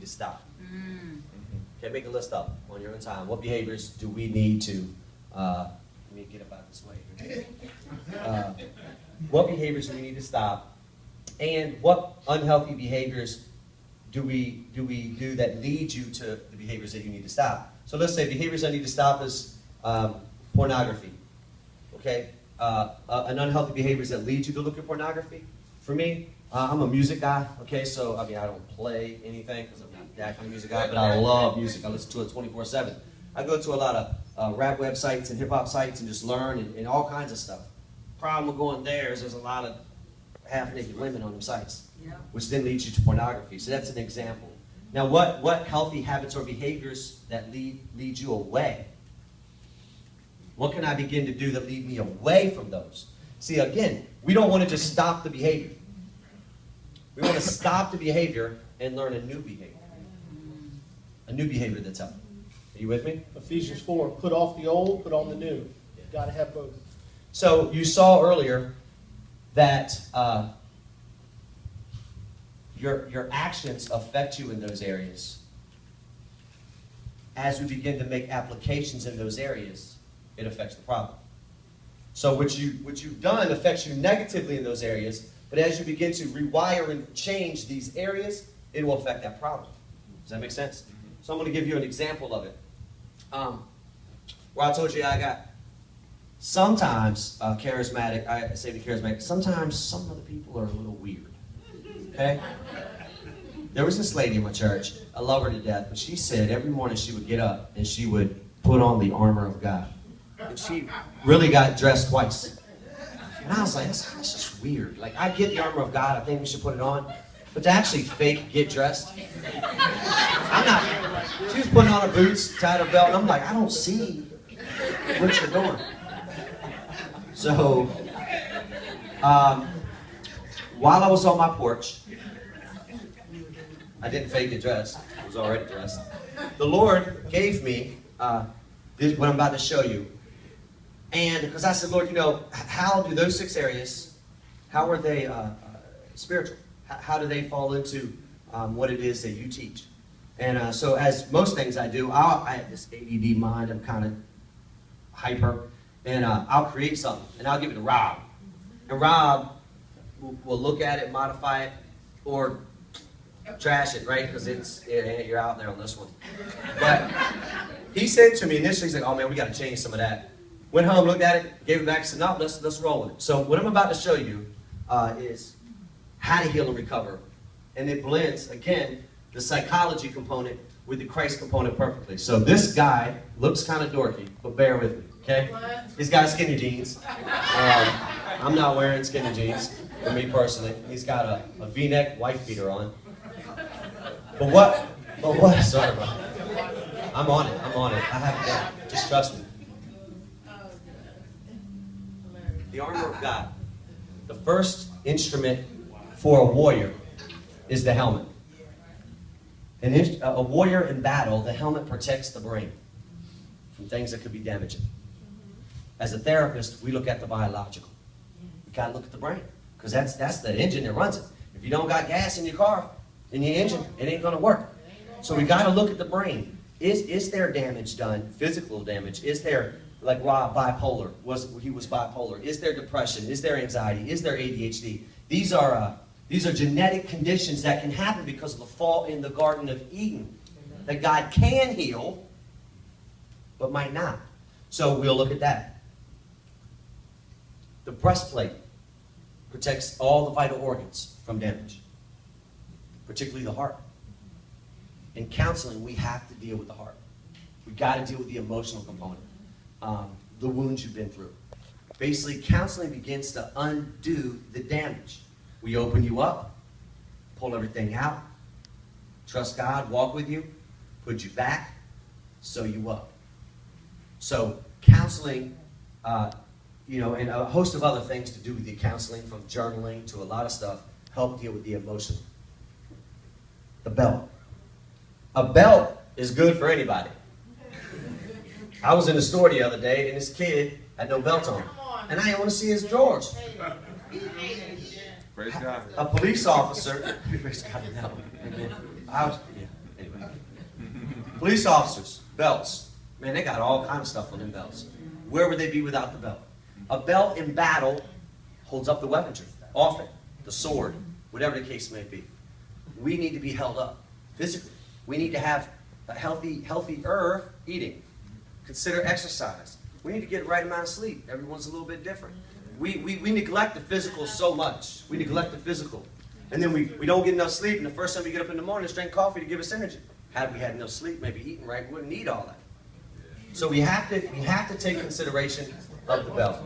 to stop? Okay, make a list up on your own time. What behaviors do we need to, let me get about this way. What behaviors do we need to stop? And what unhealthy behaviors do we do that lead you to the behaviors that you need to stop? So let's say behaviors I need to stop is pornography. Okay, an unhealthy behaviors that lead you to look at pornography. For me, I'm a music guy. Okay, so I mean I don't play anything because I'm not that kind of music guy, but I love music. I listen to it 24/7. I go to a lot of rap websites and hip hop sites and just learn and all kinds of stuff. Problem with going there is there's a lot of half-naked women on them sites, which then leads you to pornography. So that's an example. Now, what healthy habits or behaviors that lead you away? What can I begin to do that lead me away from those? See, again, we don't want to just stop the behavior. We want to stop the behavior and learn a new behavior. A new behavior that's healthy. Are you with me? Ephesians 4, put off the old, put on the new. You've got to have both. So you saw earlier that your actions affect you in those areas. As we begin to make applications in those areas, it affects the problem. So what you've done affects you negatively in those areas, but as you begin to rewire and change these areas, it will affect that problem. Does that make sense? So I'm going to give you an example of it. Where I told you I got sometimes charismatic, I say the charismatic, sometimes some of the people are a little weird. Okay? There was this lady in my church, I love her to death, but she said every morning she would get up and she would put on the armor of God. And she really got dressed twice. And I was like, that's just weird. Like, I get the armor of God, I think we should put it on. But to actually fake get dressed, I'm not. She was putting on her boots, tied her belt, and I'm like, I don't see what you're doing. So, while I was on my porch, I didn't fake get dressed. I was already dressed. The Lord gave me what I'm about to show you. And because I said, Lord, you know, how do those 6 areas, how are they spiritual? How do they fall into what it is that you teach? And so as most things I do, I have this ADD mind. I'm kind of hyper. And I'll create something, and I'll give it to Rob. And Rob will look at it, modify it, or trash it, right? Because you're out there on this one. But he said to me initially, he's like, oh man, we got to change some of that. Went home, looked at it, gave it back, said, no, let's roll with it. So what I'm about to show you is how to heal and recover. And it blends, again, the psychology component with the Christ component perfectly. So this guy looks kind of dorky, but bear with me, okay? He's got skinny jeans. I'm not wearing skinny jeans, for me personally. He's got a V-neck wife beater on. But what, sorry about it. I'm on it, I have it down. Just trust me. The armor of God. The first instrument for a warrior is the helmet. A warrior in battle, the helmet protects the brain from things that could be damaging. As a therapist, we look at the biological. We got to look at the brain, because that's the engine that runs it. If you don't got gas in your car, in your engine, it ain't going to work. So we got to look at the brain. Is there damage done, physical damage? Is there, like Rob, bipolar? He was bipolar. Is there depression? Is there anxiety? Is there ADHD? These are genetic conditions that can happen because of the fall in the Garden of Eden that God can heal, but might not. So we'll look at that. The breastplate protects all the vital organs from damage, particularly the heart. In counseling, we have to deal with the heart. We've got to deal with the emotional component, the wounds you've been through. Basically, counseling begins to undo the damage. We open you up, pull everything out, trust God, walk with you, put you back, sew you up. So counseling, and a host of other things to do with the counseling, from journaling to a lot of stuff, help deal with the emotion. The belt. A belt is good for anybody. I was in the store the other day, and this kid had no belt on, and I didn't want to see his drawers. A police officer, praise God, no. Police officers, belts. Man, they got all kind of stuff on them belts. Where would they be without the belt? A belt in battle holds up the weaponry, often, the sword, whatever the case may be. We need to be held up physically. We need to have a healthier eating. Consider exercise. We need to get the right amount of sleep. Everyone's a little bit different. We neglect the physical so much. We neglect the physical. And then we don't get enough sleep, and the first time we get up in the morning is drink coffee to give us energy. Had we had enough sleep, maybe eating right, we wouldn't need all that. So we have to take consideration of the belt.